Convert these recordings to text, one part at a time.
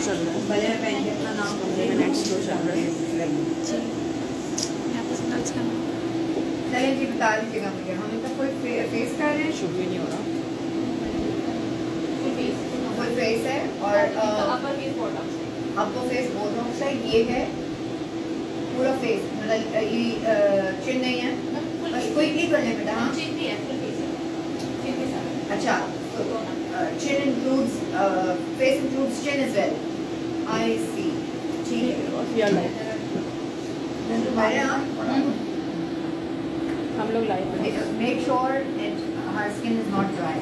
चल रहा है, गले में पहन के अपना नाम नेट स्लो चल रहा है। चलें जी, बता दीजिएगा मुझे, हम इनका कोई फेस कर रहे हैं, शुरू ही नहीं हो रहा। फुल फेस है और आपको फेस बोटॉक्स है, ये है पूरा फेस, मतलब ये चिन नहीं है, बस क्विकली कर ले बेटा। हाँ अच्छा, चिन इंक्लूड्स फेस इंक्लूड्स चिन एज वेल, आई सी, ठीक है। रियल लाइफ हम लोग life make sure her skin is not dry.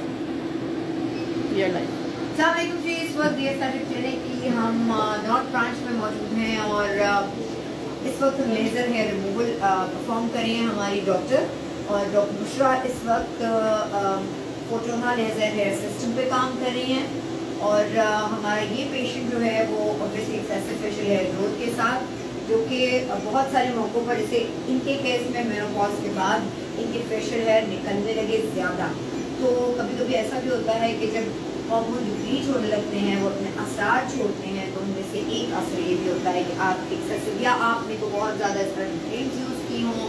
Real life अस्सलामुअलैकुम जी, इस वक्त ये सारे चले कि हम नॉर्थ ब्रांच में मौजूद हैं और इस वक्त लेज़र हेयर रिमूवल परफॉर्म कर रही हैं हमारी डॉक्टर, और डॉक्टर बुशरा इस वक्त फोटोना लेज़र हेयर सिस्टम पे काम कर रही हैं। और हमारा ये पेशेंट जो है वो obviously excessive facial hair growth के साथ, जो कि बहुत सारे मौक़ों पर, जैसे इनके केस में मेनोपॉज के बाद इनके फेशियल हेयर निकलने लगे ज़्यादा, तो कभी कभी ऐसा भी होता है कि जब हार्मोन डिप्लीट होने लगते हैं, वो अपने असर छोड़ते हैं, तो उनमें से एक असर ये भी होता है कि आप एक्सेसिव या आपने तो बहुत ज़्यादा इस तरह की क्रीम्स यूज़ की हों,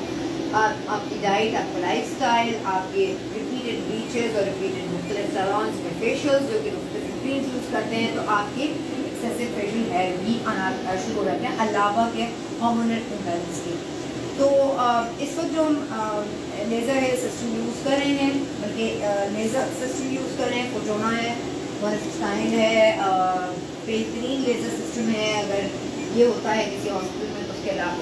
आपकी डाइट, आपका लाइफस्टाइल, आपके रिपीटेड ब्लीचेस और रिपीटेड मुख्तलिफ सैलून्स में फेशियल्स जो कि मुख्तलिफ क्रीम्स यूज़ करते हैं, तो आपके एक्सेसिव फेशियल हेयर भी आना शुरू हो जाते हैं अलावा के हार्मोनल इम्बैलेंस के। तो इस वक्त जो हम लेज़र हेयर सिस्टम यूज़ कर रहे हैं, बल्कि लेज़र सिस्टम यूज़ कर रहे हैं, फोटोना है, 169 है, बेहतरीन लेज़र सिस्टम है। अगर ये होता है किसी हॉस्पिटल में तो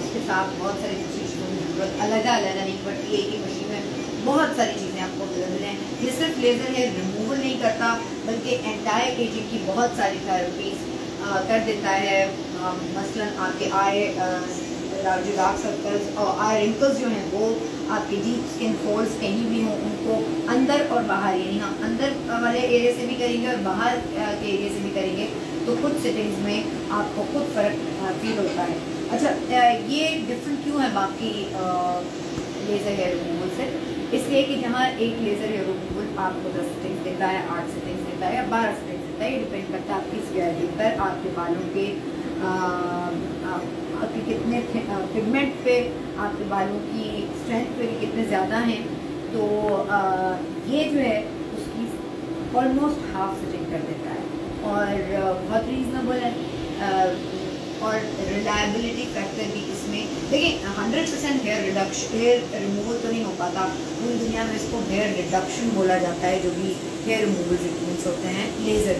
उसके साथ बहुत सारी चीज़ों की ज़रूरत अलग नहीं पड़ती है, एक ही मशीन में बहुत सारी चीज़ें आपको अवेलेबल हैं। ये सिर्फ लेज़र हेयर रिमूवल नहीं करता, बल्कि एंटायर एजिंग की बहुत सारी थेरेपीज कर देता है। मसलन आपके आए जो डार्क सर्कल्स और आई रिंकल्स जो हैं, वो आपके डीप स्किन फोल्ड्स कहीं भी हों, उनको अंदर और बाहर, यानी हम अंदर वाले एरिया से भी करेंगे और बाहर के एरिया से भी करेंगे, तो कुछ सेटिंग्स में आपको खुद फ़र्क फील होता है। अच्छा, ये डिफरेंट क्यों है बाकी लेज़र हेयर रिमूवल से? इसलिए कि जहाँ एक लेज़र हेयर रिमूवल आपको 10 सेटिंग्स देता है, 8 सेटिंग्स देता है या 12 सेटिंग्स देता है, ये डिपेंड करता है आपकी स्किन पर, आपके बालों के आपके कितने पिगमेंट पे, आपके बालों की स्ट्रेंथ पे भी कितने ज़्यादा हैं। तो ये जो है उसकी ऑलमोस्ट हाफ सेटिंग कर देता है और बहुत रीज़नेबल है। और रिलायबिलिटी फैक्टर भी इसमें देखिए, 100% हेयर रिमूवल तो नहीं हो पाता, पूरी दुनिया में इसको हेयर रिडक्शन बोला जाता है, जो भी हेयर रिमूवल ट्रीटमेंट्स होते हैं लेज़र।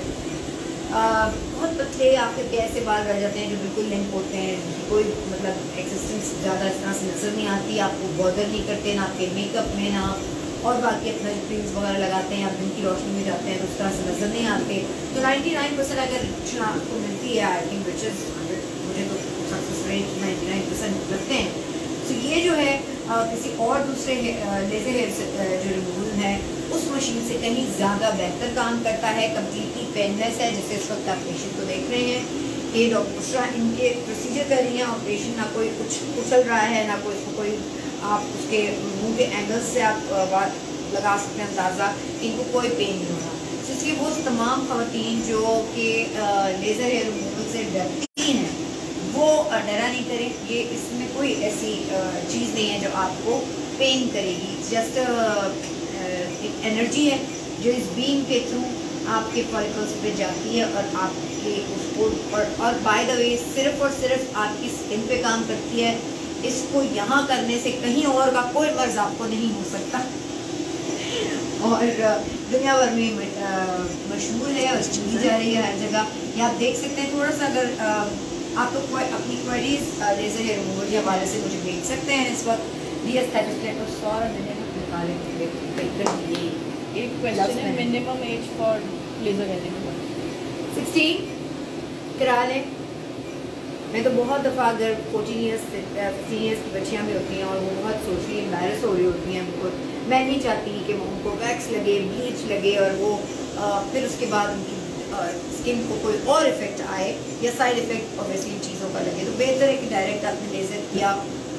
बहुत पतले आपके कैसे बाल रह जाते हैं जो बिल्कुल लिंक होते हैं, कोई मतलब एक्सिस्टेंस ज़्यादा इस तरह से नज़र नहीं आती, आपको बॉदर नहीं करते ना आपके मेकअप में, ना और बाकी अपना क्रीम्स वगैरह लगाते हैं, आप दिन की रोशनी में जाते हैं तो उस तरह से नज़र नहीं आते। तो 99% अगर रिडक्शन आपको मिलती है, आई थिंक विच इज़, मुझे तो सक्सेस रेट 99% लगते हैं। तो ये जो है किसी और दूसरे लेज़र हेयर जो रिमूवल है उस मशीन से कहीं ज़्यादा बेहतर काम करता है, कम्प्लीटली पेनलेस है। जैसे इस वक्त आप पेशेंट को देख रहे हैं कि डॉक्टर बुशरा इनके प्रोसीजर कर रही हैं और पेशेंट ना कोई कुछ उछल रहा है, ना कोई आप उसके मुंह के एंगल्स से आप लगा सकते हैं अंदाज़ा, इनको कोई पेन नहीं होगा। तो इसलिए वो तमाम ख़वातीन जो कि लेज़र हेयर रिमूवल से डरती हैं, वो डरा नहीं करें। ये इसमें कोई ऐसी चीज़ नहीं है जो आपको पेन करेगी, जस्ट एक एनर्जी है जो इस बीम के थ्रू आपके फॉलिकल्स पे जाती है और आपके उसको और बाय द वे सिर्फ और सिर्फ आपकी स्किन पे काम करती है। इसको यहाँ करने से कहीं और का कोई मर्ज आपको नहीं हो सकता और दुनिया भर में मशहूर है और चली जा रही है हर जगह। ये आप देख सकते हैं। थोड़ा सा अगर आप लोग अपनी क्वेरीज लेज़र हेयर रिमूवल के हवाले से मुझे भेज सकते हैं। इस वक्त एक क्वेश्चन है, minimum age for laser hair removal 16 करा लें। मैं तो बहुत दफ़ा अगर 14 ईयर्स 15 ईयर्स की बच्चियाँ भी होती हैं और वो बहुत सोशली एम्बैरस हो रही होती हैं, बिल्कुल मैं नहीं चाहती कि वो उनको वैक्स लगे, ब्लीच लगे और वो फिर उसके बाद उनकी स्किन को कोई और इफ़ेक्ट आए या साइड इफ़ेक्ट ऑब्वियसली चीज़ों का लगे। तो बेहतर है कि डायरेक्ट आपने लेज़र किया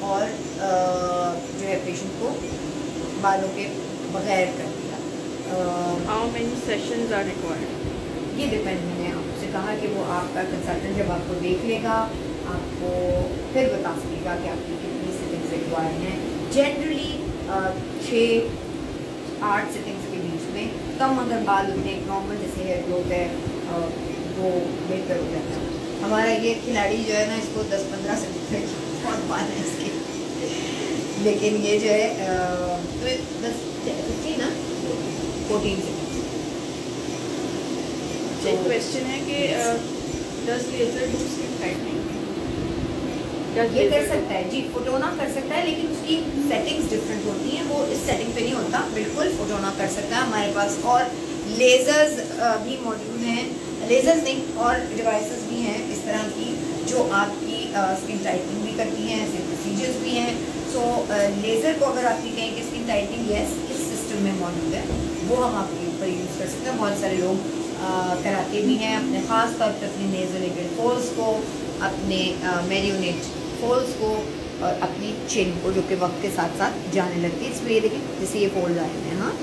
और जो है पेशेंट को बालों के बगैर कर दिया। How many sessions are required? ये डिपेंड है आपसे उसने कहा कि वो आपका कंसल्टेंट जब आपको देख लेगा आपको फिर बता सकेगा कि आपकी कितनी सिटिंग्स रिक्वायर्ड हैं। जनरली 6-8 सिटिंग्स के बीच में, कम अगर बाल उतने नॉर्मल जैसे हेयर ग्रोथ है वो बेहतर हो जाता है। हमारा ये खिलाड़ी जो है ना, इसको 10-15 सिटिंग्स बहुत बाल है इसके, लेकिन ये जो है 10-15 ना 14 सिटिंग्स। एक क्वेश्चन है कि does laser do skin tightening? ये कर सकता है जी, फोटोना कर सकता है, लेकिन उसकी सेटिंग्स डिफरेंट होती हैं, वो इस सेटिंग पे नहीं होता। बिल्कुल फोटोना कर सकता है। हमारे पास और लेजर्स भी मौजूद हैं, लेजर्स नहीं और डिवाइसेस भी हैं इस तरह की जो आपकी स्किन टाइटनिंग भी करती हैं, ऐसे प्रोसीजर्स भी हैं। सो लेज़र को अगर आपकी कहें कि स्किन टाइटनिंग यस इस सिस्टम में मौजूद है, वो हम आपके ऊपर यूज़ कर सकते हैं। बहुत सारे लोग कराते भी हैं अपने ख़ास तौर पर अपने नेज़ोलेबियल फोल्स को, अपने मेरियोनेट फोल्स को और अपनी चिन को, जो कि वक्त के साथ साथ जाने लगती है। इसमें ये देखिए जैसे ये फोल्ड आए हैं, हाँ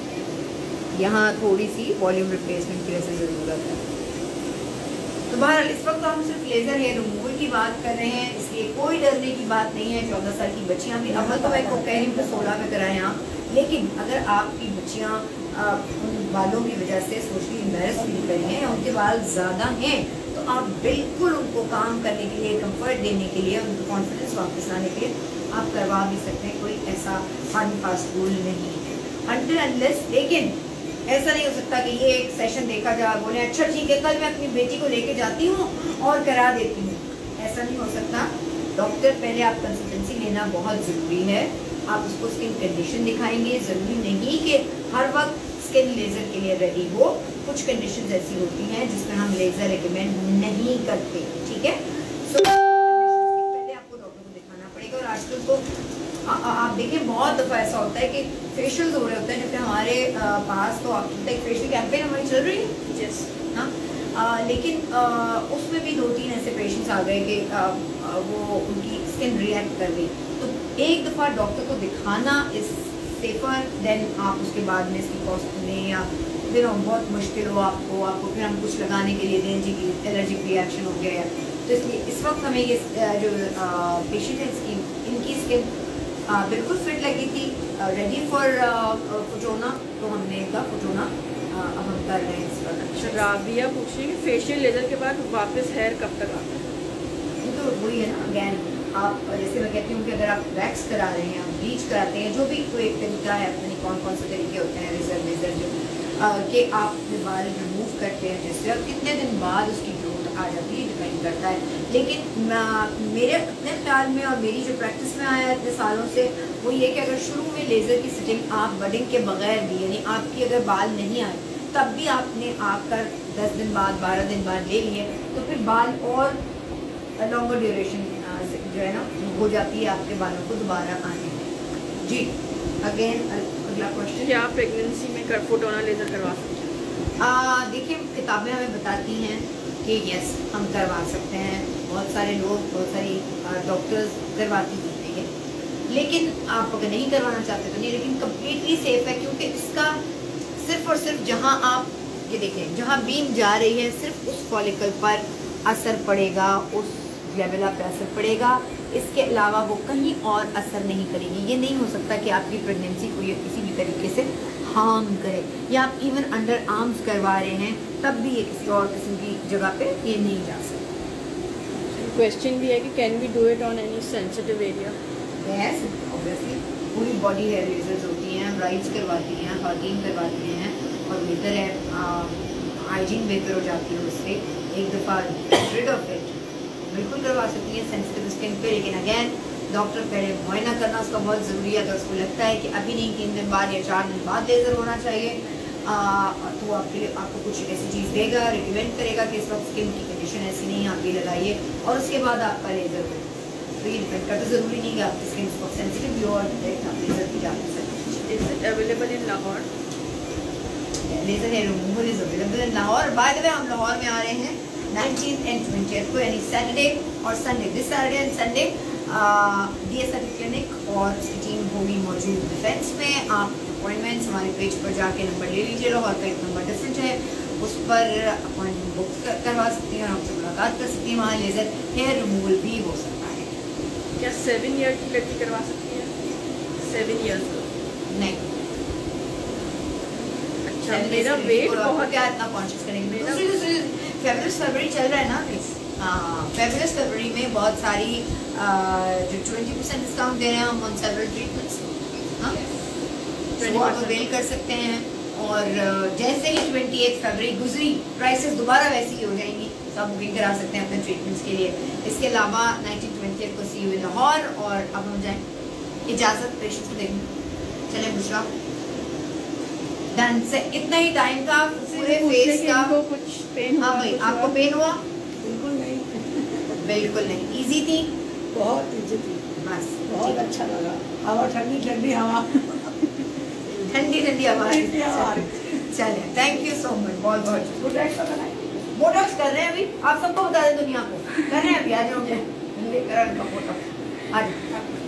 यहाँ थोड़ी सी वॉल्यूम रिप्लेसमेंट की वजह से ज़रूरत है। तो बहरहाल इस वक्त हम सिर्फ लेज़र हेयर रिमूवल की बात कर रहे हैं, इसलिए कोई डरने की बात नहीं है। 14 साल की बच्चियाँ भी, अव्वल तो मैं को कह रही हूँ कि 16 में कराएं आप, लेकिन अगर आपकी बच्चियाँ उन बालों की वजह से सोशली एम्बेरस फील करी हैं, उनके बाल ज़्यादा हैं, तो आप बिल्कुल उनको काम करने के लिए, कंफर्ट देने के लिए, उनको कॉन्फिडेंस वापस लाने के लिए आप करवा भी सकते हैं। कोई ऐसा हार्ड एंड फास्ट रूल नहीं है अनटिल अनलेस। लेकिन ऐसा नहीं हो सकता कि ये एक सेशन देखा जाए, बोले अच्छा ठीक है कल मैं अपनी बेटी को लेके जाती हूँ और करा देती हूँ, ऐसा नहीं हो सकता। डॉक्टर पहले आप कंसल्टेंसी लेना बहुत ज़रूरी है। आप उसको स्किन कंडीशन दिखाएंगे, ज़रूरी नहीं कि हर वक्त स्किन लेज़र के लिए रेडी हो। कुछ कंडीशंस ऐसी होती हैं जिसमें हम लेज़र रिकमेंड नहीं करते, ठीक है। सो पहले आपको डॉक्टर को दिखाना पड़ेगा। और आजकल तो आप देखिए बहुत दफ़ा ऐसा होता है कि फेशियल्स हो रहे होते हैं, जबकि हमारे पास तो अब तक फेशियल कैंपेन हमारी चल रही है यस हाँ, लेकिन उसमें भी 2-3 ऐसे पेशेंट्स आ गए कि वो उनकी स्किन रिएक्ट कर गई। तो एक दफ़ा डॉक्टर को दिखाना इस सेफर देन आप उसके बाद में इसकी कॉस्ट लें, या फिर बहुत मुश्किल हो आपको फिर हम कुछ लगाने के लिए दें जी की एलर्जिक रिएक्शन हो गया है। तो इसलिए इस वक्त हमें ये जो पेशेंट है इनकी स्किन बिल्कुल फिट लगी थी, रेडी फॉर फोटोना, तो हमने इनका फोटोना अब हम कर रहे हैं इस वक्त। राबिया पूछ रही है फेशियल लेजर के बाद वापस हेयर कब तक आता है? ये तो वही है ना, अगैन आप जैसे मैं कहती हूँ कि अगर आप वैक्स करा रहे हैं, आप ब्लीच कराते हैं, जो भी कोई एक तरीका है, अपने कौन से तरीके होते हैं रेजर लेजर जो कि आप बाल रिमूव करते हैं जिससे, और कितने दिन बाद उसकी ग्रोथ आ जाती है डिपेंड करता है। लेकिन मेरे अपने ख्याल में और मेरी जो प्रैक्टिस में आया इतने सालों से वो ये कि अगर शुरू में लेज़र की सिटिंग आप बडिंग के बगैर भी, यानी आपकी अगर बाल नहीं आए तब भी आपने आकर 10 दिन बाद 12 दिन बाद ले लिए, तो फिर बाल और लॉन्गर ड्यूरेशन जो है ना हो जाती है आपके बालों को दोबारा आने में। जी अगेन अगला क्वेश्चन, क्या प्रेगनेंसी में फोटोना लेजर करवा सकते हैं? देखिए किताबें हमें बताती हैं कि यस हम करवा सकते हैं। बहुत सारे लोग, बहुत सारी डॉक्टर्स करवाती हैं, लेकिन आप अगर नहीं करवाना चाहते तो नहीं, लेकिन कम्प्लीटली सेफ है क्योंकि इसका सिर्फ और सिर्फ जहां आप ये देखें, जहां बीम जा रही है सिर्फ उस फॉलिकल पर असर पड़ेगा, उस लेवला पे असर पड़ेगा, इसके अलावा वो कहीं और असर नहीं करेगी। ये नहीं हो सकता कि आपकी प्रेगनेंसी को ये किसी भी तरीके से हार्म करे, या आप इवन अंडर आर्म्स करवा रहे हैं तब भी ये किसी और किस्म की जगह पे ये नहीं जा सकता। क्वेश्चन भी है कि can we do it on any sensitive area? Yes obviously, पूरी बॉडी हेयर लेजर्स होती हैं, ब्राइड्स करवाती हैं, खातून करवाती हैं, और बेहतर है हाइजीन बेहतर हो जाती है उससे। एक दफ़ा rid ऑफ इट बिल्कुल करवा सकती हैं सेंसिटिव स्किन पे, लेकिन अगैन डॉक्टर पहले मुआयना करना उसका बहुत ज़रूरी है। अगर उसको लगता है कि अभी नहीं 3 दिन बाद या 4 दिन बाद लेज़र होना चाहिए तो आपको कुछ ऐसी चीज़ देगा, रिकमेंड करेगा कि इस वक्त स्किन की कंडीशन ऐसी नहीं, आप ये लगाइए और उसके बाद आपका लेज़र हो। तो ये डिपेंड करता, ज़रूरी नहीं कि आपकी स्किन बहुत सेंसिटिव भी हो और डायरेक्ट आप लेज़र भी जा सकते हैं। Is it available in Lahore? Laser hair removal is available in Lahore. By the way हम लाहौर में आ रहे हैं 19th and 20th को, यानी सैटरडे और Sunday, this Saturday and Sunday DSR clinic और उसकी टीम होगी मौजूद डिफेंस में। आप अपॉइंटमेंट्स हमारे पेज पर जाके नंबर ले लीजिए। लाहौर का एक नंबर डिफरेंट है, उस पर अपॉइंटमेंट बुक करवा सकती हैं और हमसे मुलाकात कर सकती हैं। वहाँ लेज़र हेयर रिमूवल भी हो सकता है। क्या 7 ईयर की लड़की करवा सकती है? 7 ईयर्स नहीं। अच्छा, मेरा वेट बहुत क्या इतना कॉन्शियस करेंगे। दूसरी फेब्रुअरी फरवरी चल रहा है ना अभी। हाँ, फेब्रुअरी फरवरी में बहुत सारी जो 20% डिस्काउंट दे रहे हैं हम ऑन सेवरल ट्रीटमेंट्स। हाँ, तो आप अवेल कर सकते हैं। और जैसे ही 28 फरवरी गुजरी प्राइसेस दोबारा वैसी ही हो जाएंगी, तो आप बुकिंग करा सकते हैं अपने ट्रीटमेंट्स के लिए। इसके अलावा 19-20 को सी यू इन लाहौर। और अब हम जाएँ इजाज़त पेशेंट्स को देखने। चलें बुशरा, डन से इतना ही टाइम का पूरे फेस का। कुछ पेन? हाँ भाई, आपको पेन हुआ? बिल्कुल नहीं, बिल्कुल नहीं। इजी थी? बहुत इजी थी, बस बहुत अच्छा लगा। हवा ठंडी ठंडी हवा, ठंडी ठंडी हवा। चलिए, थैंक यू सो मच। बहुत बहुत बोटॉक्स कर रहे हैं अभी। आप सबको बता दें, दुनिया को कर रहे हैं अभी। आ जाओ, लेकर बोटॉक्स आ जाओ।